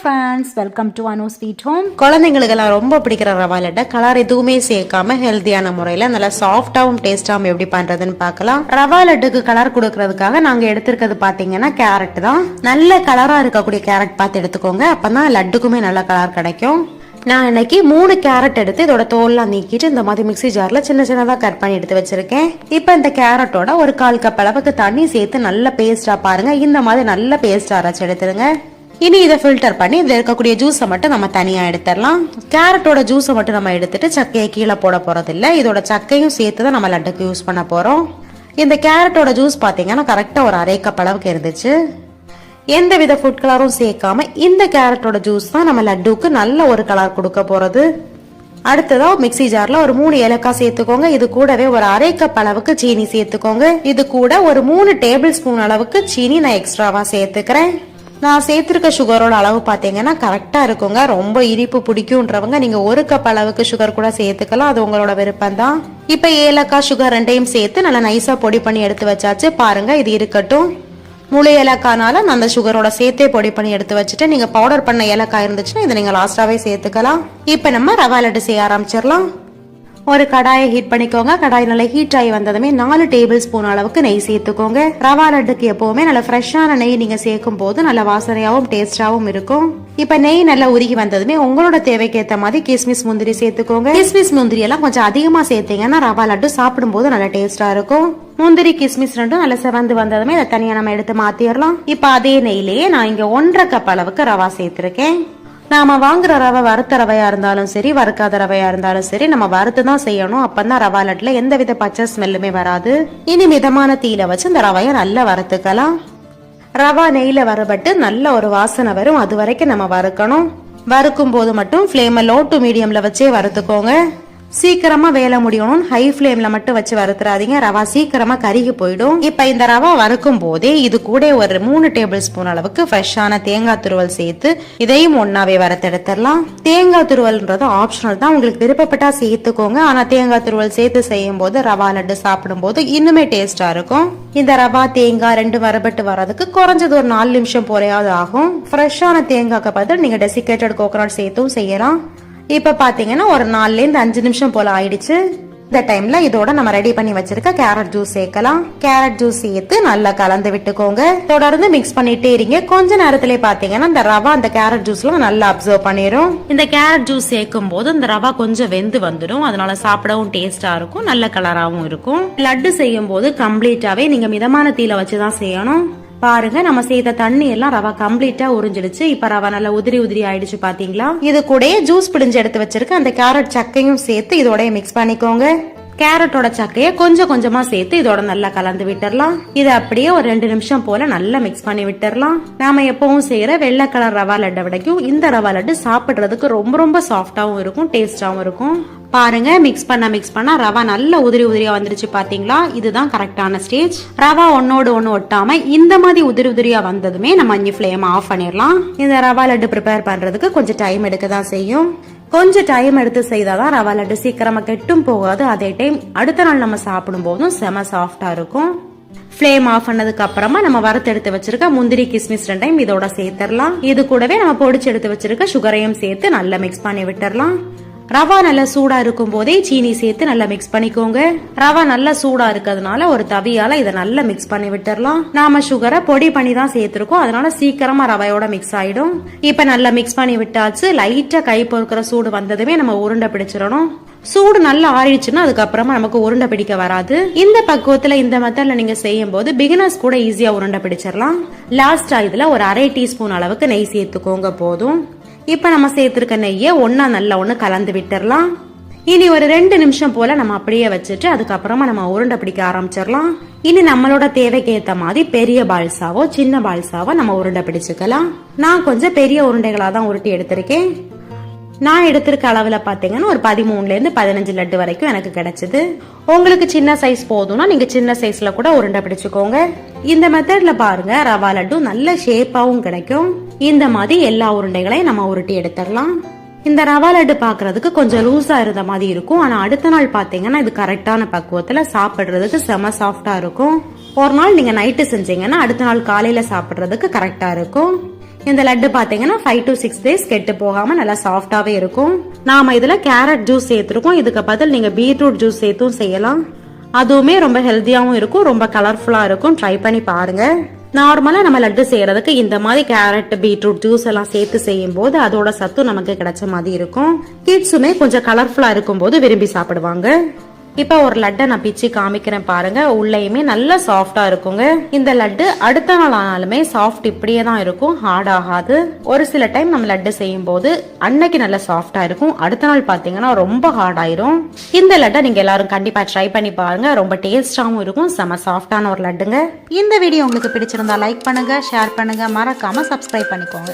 friends, welcome to Anu Sweet Home. குழந்தைகளுக்கெல்லாம் ரொம்ப பிடிக்கிற ரவா லட்டை கலர் எதுவுமே சேர்க்காம ஹெல்தியான முறையில நல்லா சாஃப்டாவும் டேஸ்டாவும் எப்படி பண்றதுன்னு பார்க்கலாம். ரவா லட்டுக்கு கலர் கொடுக்கறதுக்காக நாங்க எடுத்திருக்கிறது பாத்தீங்கன்னா கேரட் தான். நல்ல கலரா இருக்கக்கூடிய கேரட் பார்த்து எடுத்துக்கோங்க, அப்பதான் லட்டுக்குமே நல்ல கலர் கிடைக்கும். நான் இன்னைக்கு 3 கேரட் எடுத்து இதோட தோல்லாம் நீக்கிட்டு இந்த மாதிரி மிக்ஸி ஜார்ல சின்ன சின்னதா கட் பண்ணி எடுத்து வச்சிருக்கேன். இப்ப இந்த கேரட்டோட ஒரு 1/4 கப் அளவுக்கு தண்ணி சேர்த்து நல்ல பேஸ்டா பாருங்க, இந்த மாதிரி நல்ல பேஸ்டா அரைச்சு எடுத்துருங்க. இனி இதை ஃபில்டர் பண்ணி இதில் இருக்கக்கூடிய ஜூஸை மட்டும் நம்ம தனியாக எடுத்துடலாம். கேரட்டோட ஜூஸை மட்டும் நம்ம எடுத்துட்டு சக்கையை கீழே போட போறதில்லை, இதோட சக்கையும் சேர்த்து தான் நம்ம லட்டுக்கு யூஸ் பண்ண போறோம். இந்த கேரட்டோட ஜூஸ் பார்த்தீங்கன்னா கரெக்டாக ஒரு 1/2 கப் அளவுக்கு இருந்துச்சு. எந்த வித ஃபுட் கலரும் சேர்க்காம இந்த கேரட்டோட ஜூஸ் தான் நம்ம லட்டுக்கு நல்ல ஒரு கலர் கொடுக்க போறது. அடுத்ததா மிக்ஸி ஜார்ல ஒரு 3 ஏலக்காய் சேர்த்துக்கோங்க. இது கூடவே ஒரு 1/2 கப் அளவுக்கு சீனி சேர்த்துக்கோங்க. இது கூட ஒரு 3 டேபிள் ஸ்பூன் அளவுக்கு சீனி நான் எக்ஸ்ட்ராவா சேர்த்துக்கிறேன். நான் சேர்த்திருக்க சுகரோட அளவு பார்த்தீங்கன்னா கரெக்டாக இருக்குங்க. ரொம்ப இனிப்பு பிடிக்கும்ன்றவங்க நீங்கள் 1 கப் அளவுக்கு சுகர் கூட சேர்த்துக்கலாம், அது உங்களோட விருப்பம் தான். இப்போ ஏலக்காய் சுகர் ரெண்டையும் சேர்த்து நல்லா நைஸாக பொடி பண்ணி எடுத்து வச்சாச்சு. பாருங்க, இது இருக்கட்டும். முழு ஏலக்காய்னால நான் அந்த சுகரோட சேர்த்தே பொடி பண்ணி எடுத்து வச்சுட்டு நீங்கள் பவுடர் பண்ண ஏலக்காய் இருந்துச்சுன்னா இதை நீங்கள் லாஸ்டாவே சேர்த்துக்கலாம். இப்போ நம்ம ரவா லட்டு செய்ய ஆரம்பிச்சிடலாம். ஒரு கடாயை ஹீட் பண்ணிக்கோங்க. கடாய் நல்லா ஹீட் ஆகி வந்ததுமே 4 டேபிள் ஸ்பூன் அளவுக்கு நெய் சேர்த்துக்கோங்க. ரவா லட்டுக்கு எப்பவுமே நல்ல ஃப்ரெஷ்ஷான நெய் நீங்க சேர்க்கும் போது நல்ல வாசனையாவும் டேஸ்டாவும் இருக்கும். இப்ப நெய் நல்லா உருகி வந்ததுமே உங்களோட தேவைக்கு ஏற்ற மாதிரி கிஸ்மிஸ் முந்திரி சேர்த்துக்கோங்க. கிஸ்மிஸ் முந்திரி எல்லாம் கொஞ்சம் அதிகமா சேர்த்தீங்கன்னா ரவா லட்டு சாப்பிடும் போது நல்ல டேஸ்டா இருக்கும். முந்திரி கிஸ்மிஸ் ரெண்டும் நல்லா செவந்து வந்ததுமே அதை தனியா நம்ம எடுத்து மாத்திரலாம். இப்ப அதே நெய்லயே நான் இங்க 1/2 கப் அளவுக்கு ரவா சேர்த்திருக்கேன். நாம வாங்குற ரவை வறுத்த ரவையா இருந்தாலும் சரி, வறுக்காத ரவையா இருந்தாலும் சரி, நம்ம வறுத்து தான் செய்யணும். அப்பதான் ரவா லட்டுல எந்த வித பச்சை ஸ்மெல்லுமே வராது. இனி மிதமான தீயில வச்சு இந்த ரவையை நல்லா வறுத்துக்கலாம். ரவா நெய்ல வறுபட்டு நல்ல ஒரு வாசனை வரும், அது வரைக்கும் நம்ம வறுக்கணும். வறுக்கும் போது மட்டும் ஃப்ளேமை லோ டு மீடியம்ல வச்சே வறுத்துக்கோங்க. சீக்கிரமா வேலை முடியணும், ஹை ஃப்ளேம்ல மட்டும் வச்சு வறுத்துறாதீங்க, ரவா சீக்கிரமா கருகி போயிடும். இப்ப இந்த ரவா வறுக்கும் போதே இது கூட ஒரு 3 டேபிள் ஸ்பூன் அளவுக்கு ஃப்ரெஷ்ஷான தேங்காய் துருவல் சேர்த்து இதையும் ஒன்னாவே வறுத்தெடுத்துடலாம். தேங்காய் துருவல்ன்றது ஆப்ஷனல் தான், உங்களுக்கு விருப்பப்பட்டா சேர்த்துக்கோங்க. ஆனா தேங்காய் துருவல் சேர்த்து செய்யும் போது ரவா லட்டு சாப்பிடும் போது இன்னுமே டேஸ்டா இருக்கும். இந்த ரவா தேங்காய் 2 வறுபட்டு வர்றதுக்கு குறைஞ்சது ஒரு 4 நிமிஷம் போலையாவது ஆகும். ஃப்ரெஷ்ஷான தேங்காய்க்கு பதில் நீங்க டெசிகேட்டட் கோகோனட் சேர்த்தும் செய்யலாம். இப்ப பாத்தீங்கன்னா ஒரு 4ல இருந்து 5 நிமிஷம் போல ஆயிடுச்சு. இந்த டைம்ல இதோட நம்ம ரெடி பண்ணி வச்சிருக்க கேரட் ஜூஸ் சேர்க்கலாம். கேரட் ஜூஸ் சேர்த்து நல்லா கலந்து விட்டுக்கோங்க. தொடர்ந்து மிக்ஸ் பண்ணிட்டே இருங்க. கொஞ்ச நேரத்திலே பாத்தீங்கன்னா இந்த ரவா அந்த கேரட் ஜூஸ்ல நல்லா அப்சர்வ் பண்ணிரும். இந்த கேரட் ஜூஸ் சேர்க்கும் போது இந்த ரவா கொஞ்சம் வெந்து வந்துடும், அதனால சாப்பிடவும் டேஸ்டா இருக்கும், நல்ல கலராகவும் இருக்கும். லட்டு செய்யும் போது கம்ப்ளீட்டாவே நீங்க மிதமான தீயில வச்சுதான் செய்யணும். பாருங்க, நம்ம செய்த தண்ணி எல்லாம் ரவா கம்ப்ளீட்டா உறிஞ்சிடுச்சு. இப்ப ரவா நல்லா உதிரி உதிரி ஆயிடுச்சு பாத்தீங்களா. இது கூட ஜூஸ் பிடிஞ்சு எடுத்து வச்சிருக்க அந்த கேரட் சக்கையும் சேர்த்து இதோட மிக்ஸ் பண்ணிக்கோங்க. கேரட்டோட சக்கைய கொஞ்சம் கொஞ்சமா சேர்த்து இதோட நல்லா கலந்து விட்டுறலாம். இது அப்படியே ஒரு 2 நிமிஷம் போல நல்லா மிக்ஸ் பண்ணி விட்டுறலாம். நாம எப்பவும் செய்யற வெள்ளை கலர் ரவா லட்டை விடைக்கும் இந்த ரவா லட்டு சாப்பிடுறதுக்கு ரொம்ப ரொம்ப சாஃப்டாவும் இருக்கும், டேஸ்டாவும் இருக்கும். பாருங்க, மிக்ஸ் பண்ண ரவா நல்ல உதிரி உதிரியா வந்துருச்சு பாத்தீங்களா. இதுதான் கரெக்டான ஸ்டேஜ். ரவா ஒன்னோடு ஒன்னு ஒட்டாம இந்த மாதிரி உதிரி உதிரியா வந்ததுமே நம்ம இங்க ஃப்ளேம் ஆஃப் பண்ணிடலாம். இந்த ரவா லட்டு ப்ரிப்பேர் பண்றதுக்கு கொஞ்சம் டைம் எடுக்க தான் செய்யும். கொஞ்சம் டைம் எடுத்து செய்தாதான் ரவா லட்டு சீக்கிரமா கெட்டும் போகாது. அதே டைம் அடுத்த நாள் நம்ம சாப்பிடும் போதும் செம சாஃப்டா இருக்கும். ஃப்ளேம் ஆஃப் பண்ணதுக்கு அப்புறமா நம்ம வறுத்து எடுத்து வச்சிருக்க முந்திரி கிஸ்மிஸ் ரெண்டையும் இதோட சேர்த்துடலாம். இது கூடவே நம்ம பொடிச்சு எடுத்து வச்சிருக்க சுகரையும் சேர்த்து நல்லா மிக்ஸ் பண்ணி விட்டுறலாம். ரவா நல்லா சூடா இருக்கும் போதே சீனி சேர்த்து நல்லா மிக்ஸ் பண்ணிக்கோங்க. ரவா நல்லா சூடா இருக்கிறதுனால ஒரு தவியால இதை நல்லா மிக்ஸ் பண்ணி விட்டுறலாம். நாம சுகரை பொடி பண்ணி தான் சேர்த்திருக்கோம், அதனால சீக்கிரமா ரவையோட மிக்ஸ் ஆயிடும். இப்ப நல்லா மிக்ஸ் பண்ணி விட்டாச்சு. லைட்டா கை பொறுக்கிற சூடு வந்ததுமே நம்ம உருண்டை பிடிச்சிடணும். சூடு நல்லா ஆறிடுச்சுன்னா அதுக்கப்புறமா நமக்கு உருண்டை பிடிக்க வராது. இந்த பக்குவத்துல இந்த மெத்தட்ல நீங்க செய்யும் போது பிகினர்ஸ் கூட ஈஸியா உருண்டை பிடிச்சிடலாம். லாஸ்டா இதுல ஒரு 1/2 டீஸ்பூன் அளவுக்கு நெய் சேர்த்துக்கோங்க போதும். இப்ப நம்ம சேர்த்திருக்க நெய்யை நல்லா ஒண்ணு கலந்து விட்டுறலாம். இனி ஒரு 2 நிமிஷம் போல நம்ம அப்படியே வச்சுட்டு அதுக்கப்புறமா நம்ம உருண்டை பிடிக்க ஆரம்பிச்சிடலாம். இனி நம்மளோட தேவைக்கு ஏத்த மாதிரி பெரிய பால்சாவோ சின்ன பால்சாவோ நம்ம உருண்டை பிடிச்சுக்கலாம். நான் கொஞ்சம் பெரிய உருண்டைகளா தான் உருட்டி எடுத்திருக்கேன். நான் எடுத்திருக்க அளவுல பாத்தீங்கன்னா ஒரு 13ல இருந்து 15 லட்டு வரைக்கும் எனக்கு கிடைச்சது. உங்களுக்கு சின்ன சைஸ் போதும்னா நீங்க சின்ன சைஸ்ல கூட உருண்டை பிடிச்சுக்கோங்க. இந்த மெத்தட்ல பாருங்க, ரவா லட்டு நல்ல ஷேப்பாவும் கிடைக்கும். இந்த மாதிரி எல்லா உருண்டைகளையும் நம்ம உருட்டி எடுத்துடலாம். இந்த ரவா லட்டு பாக்குறதுக்கு கொஞ்சம் லூஸா இருந்த மாதிரி இருக்கும், ஆனா அடுத்த நாள் பாத்தீங்கன்னா இது கரெக்டான பக்குவத்துல சாப்பிடுறதுக்கு செம சாஃப்டா இருக்கும். ஒரு நாள் நீங்க நைட்டு செஞ்சீங்கன்னா அடுத்த நாள் காலையில சாப்பிடுறதுக்கு கரெக்டா இருக்கும். இந்த லட்டு பாத்தீங்கன்னா 5 to 6 days கெட்டு போகாம நல்லா சாஃப்டாவே இருக்கும். நாம இதுல கேரட் ஜூஸ் சேர்த்திருக்கோம். இதுக்கு பதில் நீங்க பீட்ரூட் ஜூஸ் சேர்த்தும் செய்யலாம். அதுவுமே ரொம்ப ஹெல்த்தியாவும் இருக்கும், ரொம்ப கலர்ஃபுல்லா இருக்கும். ட்ரை பண்ணி பாருங்க. நார்மலா நம்ம லட்டு செய்யறதுக்கு இந்த மாதிரி கேரட் பீட்ரூட் ஜூஸ் எல்லாம் சேர்த்து செய்யும் போது அதோட சத்து நமக்கு கிடைச்ச மாதிரி இருக்கும். கிட்ஸுமே கொஞ்சம் கலர்ஃபுல்லா இருக்கும் போது விரும்பி சாப்பிடுவாங்க. இப்ப ஒரு லட்டை நான் பிச்சு காமிக்கிறேன் பாருங்க. உள்ளேயுமே நல்லா சாஃப்டா இருக்குங்க. இந்த லட்டு அடுத்த நாள் ஆனாலுமே சாஃப்ட் இப்படியே தான் இருக்கும், ஹார்ட் ஆகாது. ஒரு சில டைம் நம்ம லட்டு செய்யும் போது அன்னைக்கு நல்லா சாஃப்டா இருக்கும், அடுத்த நாள் பாத்தீங்கன்னா ரொம்ப ஹார்ட் ஆயிரும். இந்த லட்டை நீங்க எல்லாரும் கண்டிப்பா ட்ரை பண்ணி பாருங்க. ரொம்ப டேஸ்டாவும் இருக்கும், செம சாஃப்டான ஒரு லட்டுங்க. இந்த வீடியோ உங்களுக்கு பிடிச்சிருந்தா லைக் பண்ணுங்க, ஷேர் பண்ணுங்க, மறக்காம சப்ஸ்கிரைப் பண்ணிக்கோங்க.